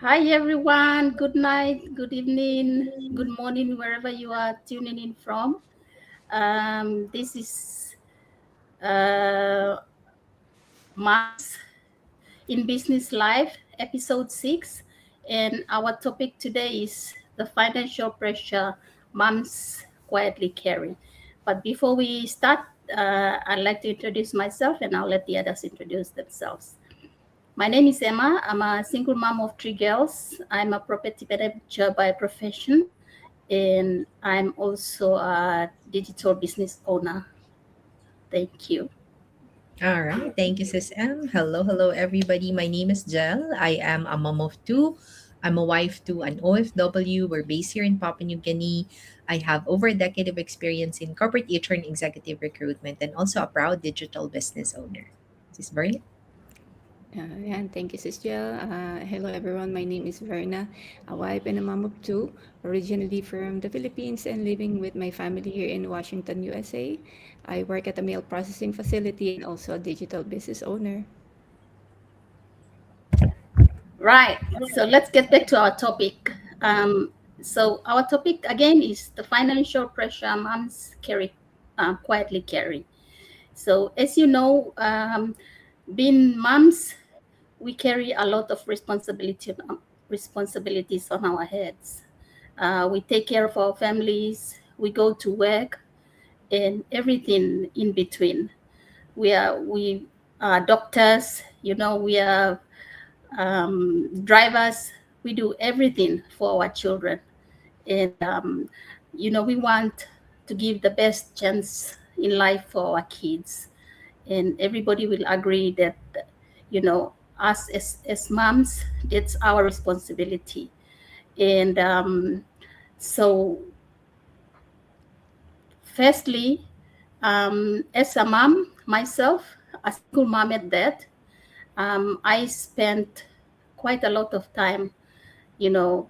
Hi everyone. Good night, good evening, good morning, wherever you are tuning in from. This is uh, Moms in Business Life, episode 6. And our topic today is the financial pressure moms quietly carry. But before we start, I'd like to introduce myself and I'll let the others introduce themselves. My name is Emma. I'm a single mom of three girls. I'm a property manager by profession, and I'm also a digital business owner. Thank you. All right. Thank you, Sis M. Hello, everybody. My name is Jel. I am a mom of two. I'm a wife to an OFW. We're based here in Papua New Guinea. I have over a decade of experience in corporate HR and executive recruitment, and also a proud digital business owner. Sis Bernie? Yan, thank you, Sis Jel. Hello, everyone. My name is Verna, a wife and a mom of two, originally from the Philippines and living with my family here in Washington, USA. I work at a meal processing facility and also a digital business owner. Right. So let's get back to our topic. So our topic again is the financial pressure moms quietly carry. So as you know, being moms, we carry a lot of responsibilities on our heads. We take care of our families. We go to work and everything in between. We are doctors. We are drivers. We do everything for our children, and we want to give the best chance in life for our kids. And everybody will agree that us as moms, it's our responsibility. And so firstly, as a mom myself, a single mom at that, I spent quite a lot of time, you know,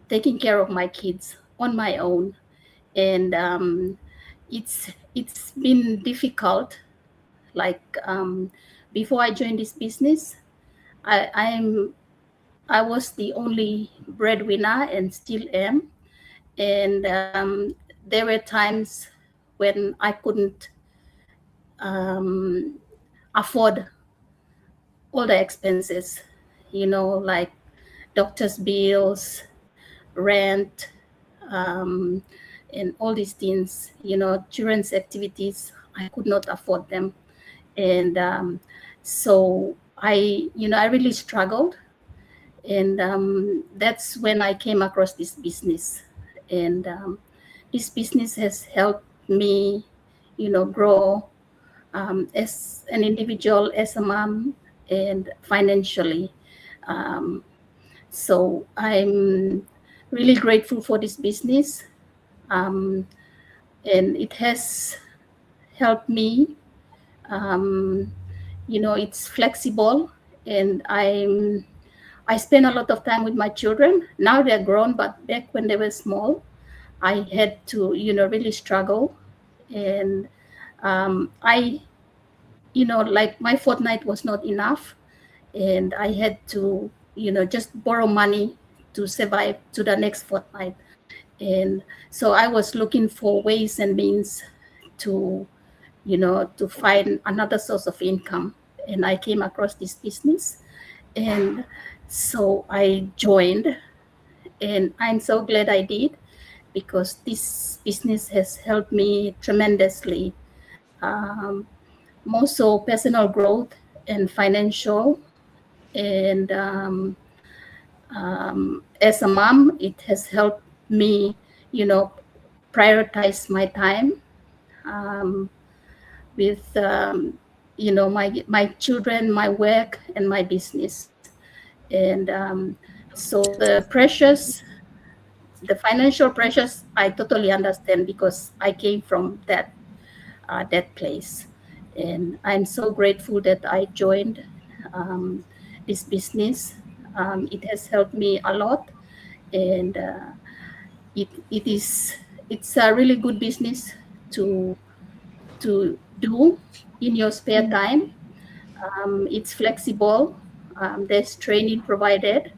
taking care of my kids on my own, and it's been difficult. Like before I joined this business, I, I'm I was the only breadwinner and still am, and there were times when I couldn't um, afford all the expenses, like doctor's bills, rent, um, and all these things, children's activities. I could not afford them. And so I really struggled. And that's when I came across this business. And this business has helped me, grow as an individual, as a mom, and financially. Um, so I'm really grateful for this business, um, and it has helped me. Um, it's flexible, and I spend a lot of time with my children. Now they're grown, but back when they were small, I had to, really struggle, and I, like my fortnight was not enough, and I had to, just borrow money to survive to the next fortnight. And so I was looking for ways and means to, to find another source of income. And I came across this business. And so I joined, and I'm so glad I did, because this business has helped me tremendously. Um, More so personal growth and financial. And as a mom, it has helped me, you know, prioritize my time um, with, my children, my work, and my business. And so the financial pressures, I totally understand, because I came from that place, and I'm so grateful that I joined um, this business. It has helped me a lot, and it's a really good business to do in your spare time. It's flexible. There's training provided,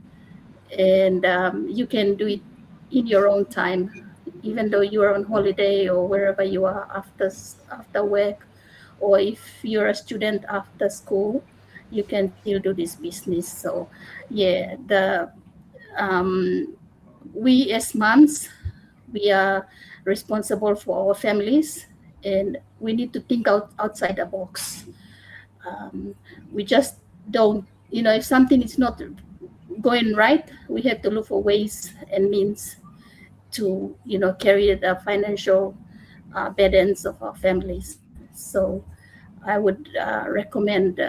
and you can do it in your own time, even though you are on holiday or wherever you are after work, or if you're a student after school, you can still do this business. So yeah, the um, we as moms, we are responsible for our families, and we need to think outside the box. um, we just don't, if something is not going right, we have to look for ways and means to, carry the financial burdens of our families. So I would recommend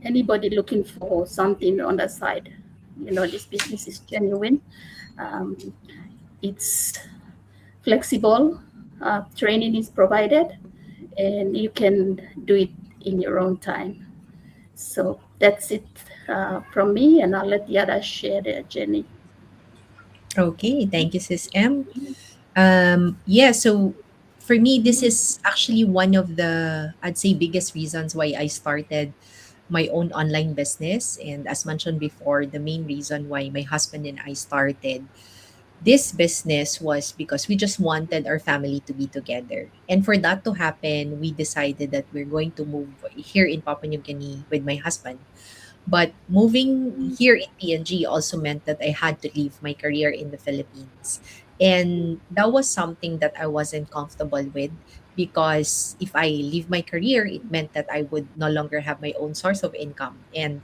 anybody looking for something on the side, this business is genuine. um, it's flexible, training is provided, and you can do it in your own time. So that's it from me, and I'll let the others share their journey. Okay, thank you, Sis M. Yeah, so for me, this is actually one of the, I'd say, biggest reasons why I started my own online business. And as mentioned before, the main reason why my husband and I started this business was because we just wanted our family to be together. And for that to happen, we decided that we're going to move here in Papua New Guinea with my husband. But moving here in PNG also meant that I had to leave my career in the Philippines. And that was something that I wasn't comfortable with, because if I leave my career, it meant that I would no longer have my own source of income. And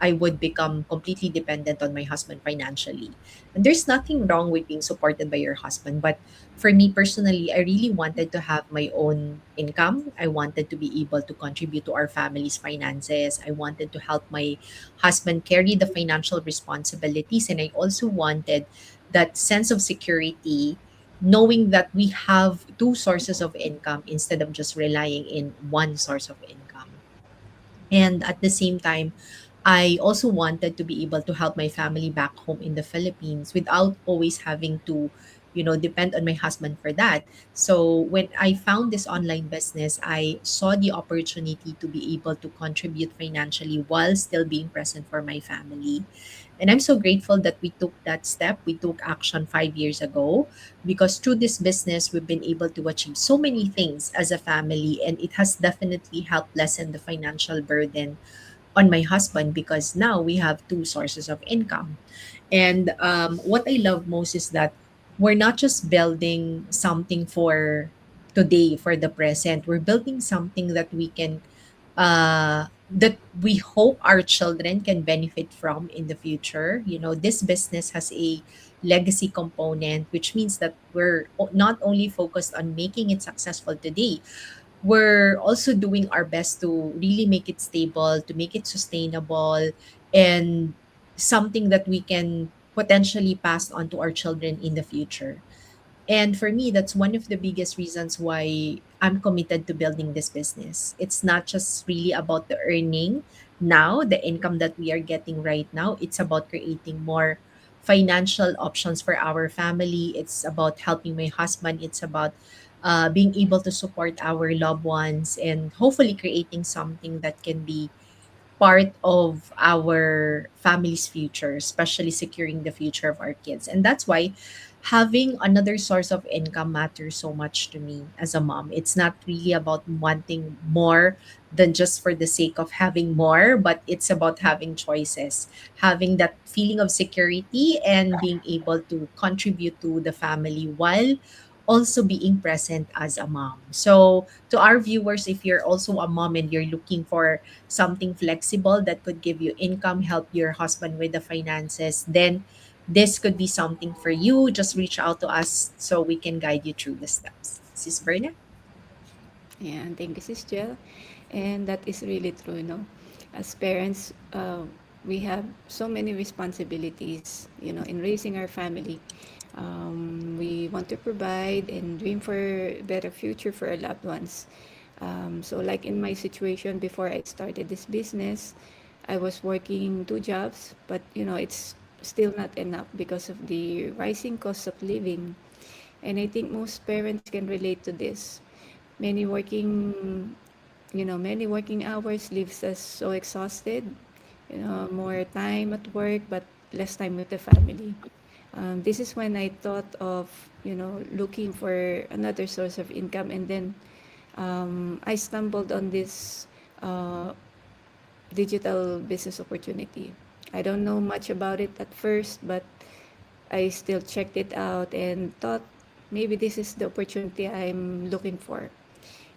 I would become completely dependent on my husband financially. And there's nothing wrong with being supported by your husband. But for me personally, I really wanted to have my own income. I wanted to be able to contribute to our family's finances. I wanted to help my husband carry the financial responsibilities. And I also wanted that sense of security, knowing that we have two sources of income instead of just relying in one source of income. And at the same time, I also wanted to be able to help my family back home in the Philippines without always having to, depend on my husband for that. So when I found this online business, I saw the opportunity to be able to contribute financially while still being present for my family. And I'm so grateful that we took that step. We took action 5 years ago, because through this business, we've been able to achieve so many things as a family. And it has definitely helped lessen the financial burden on my husband, because now we have two sources of income. And what I love most is that we're not just building something for today, for the present. We're building something that we can, that we hope our children can benefit from in the future. This business has a legacy component, which means that we're not only focused on making it successful today, we're also doing our best to really make it stable, to make it sustainable, and something that we can potentially pass on to our children in the future. And for me, that's one of the biggest reasons why I'm committed to building this business. It's not just really about the earning now, the income that we are getting right now. It's about creating more financial options for our family. It's about helping my husband. It's about being able to support our loved ones, and hopefully creating something that can be part of our family's future, especially securing the future of our kids. And that's why having another source of income matters so much to me as a mom. It's not really about wanting more than just for the sake of having more, but it's about having choices, having that feeling of security, and being able to contribute to the family while also being present as a mom. So, to our viewers, if you're also a mom and you're looking for something flexible that could give you income, help your husband with the finances, then this could be something for you. Just reach out to us so we can guide you through the steps. Sis Berna? Yeah, and thank you, Sis Jill. And that is really true, As parents, we have so many responsibilities, in raising our family. We want to provide and dream for a better future for our loved ones. So, like in my situation before I started this business, I was working two jobs, but it's still not enough because of the rising cost of living. And I think most parents can relate to this. Many working hours leaves us so exhausted. more time at work, but less time with the family. This is when I thought of, looking for another source of income, and then I stumbled on this uh, digital business opportunity. I don't know much about it at first, but I still checked it out and thought maybe this is the opportunity I'm looking for.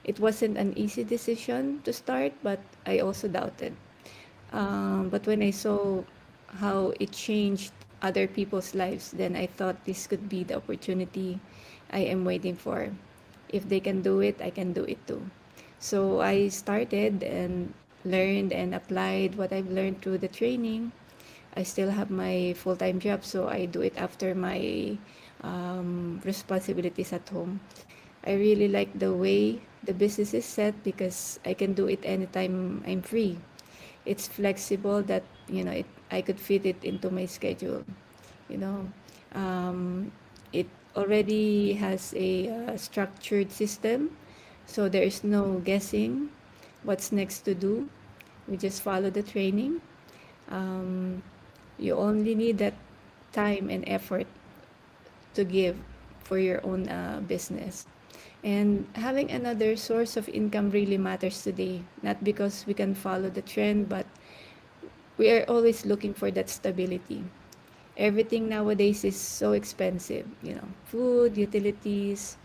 It wasn't an easy decision to start, but I also doubted. But when I saw how it changed other people's lives, then I thought this could be the opportunity I am waiting for. If they can do it, I can do it too. So I started and learned and applied what I've learned through the training. I still have my full-time job, so I do it after my responsibilities at home. I really like the way the business is set because I can do it anytime I'm free. It's flexible that I could fit it into my schedule. You know, um, it already has a structured system, so there is no guessing what's next to do. We just follow the training. Um, you only need that time and effort to give for your own business. And having another source of income really matters today, not because we can follow the trend, but we are always looking for that stability. Everything nowadays is so expensive, food, utilities,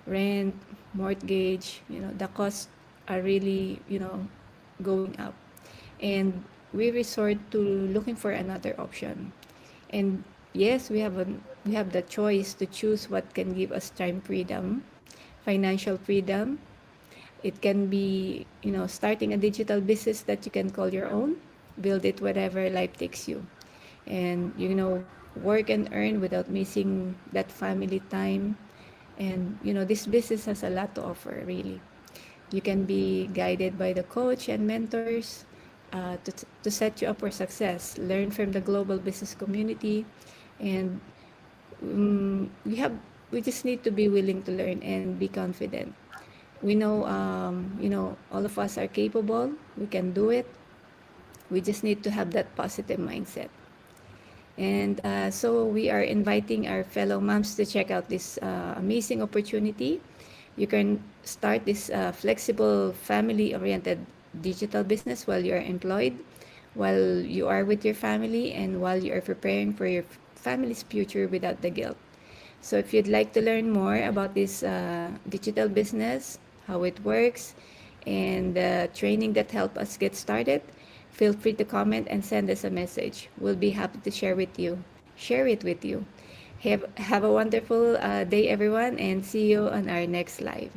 rent, mortgage, the costs are really, going up. And we resort to looking for another option. And yes, we have the choice to choose what can give us time freedom, financial freedom. It can be, starting a digital business that you can call your own, build it wherever life takes you. And, work and earn without missing that family time. And, this business has a lot to offer, really. You can be guided by the coach and mentors to set you up for success. Learn from the global business community, and we just need to be willing to learn and be confident. We know, all of us are capable. We can do it. We just need to have that positive mindset. And so we are inviting our fellow moms to check out this amazing opportunity. You can start this flexible, family oriented digital business while you are employed, while you are with your family, and while you are preparing for your family's future without the guilt. So if you'd like to learn more about this digital business, how it works, and the training that help us get started, feel free to comment and send us a message. We'll be happy to share it with you. Have a wonderful day, everyone, and see you on our next live.